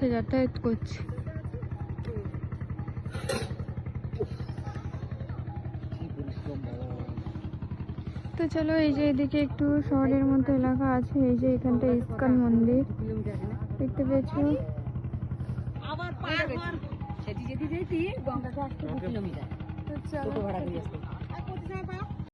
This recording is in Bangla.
পথে যাতায়াত করছে। তো চলো, এই যে এদিকে একটু শহরের মতো এলাকা আছে, এই যে এখানটা ইস্কন মন্দির দেখতে পেয়েছো।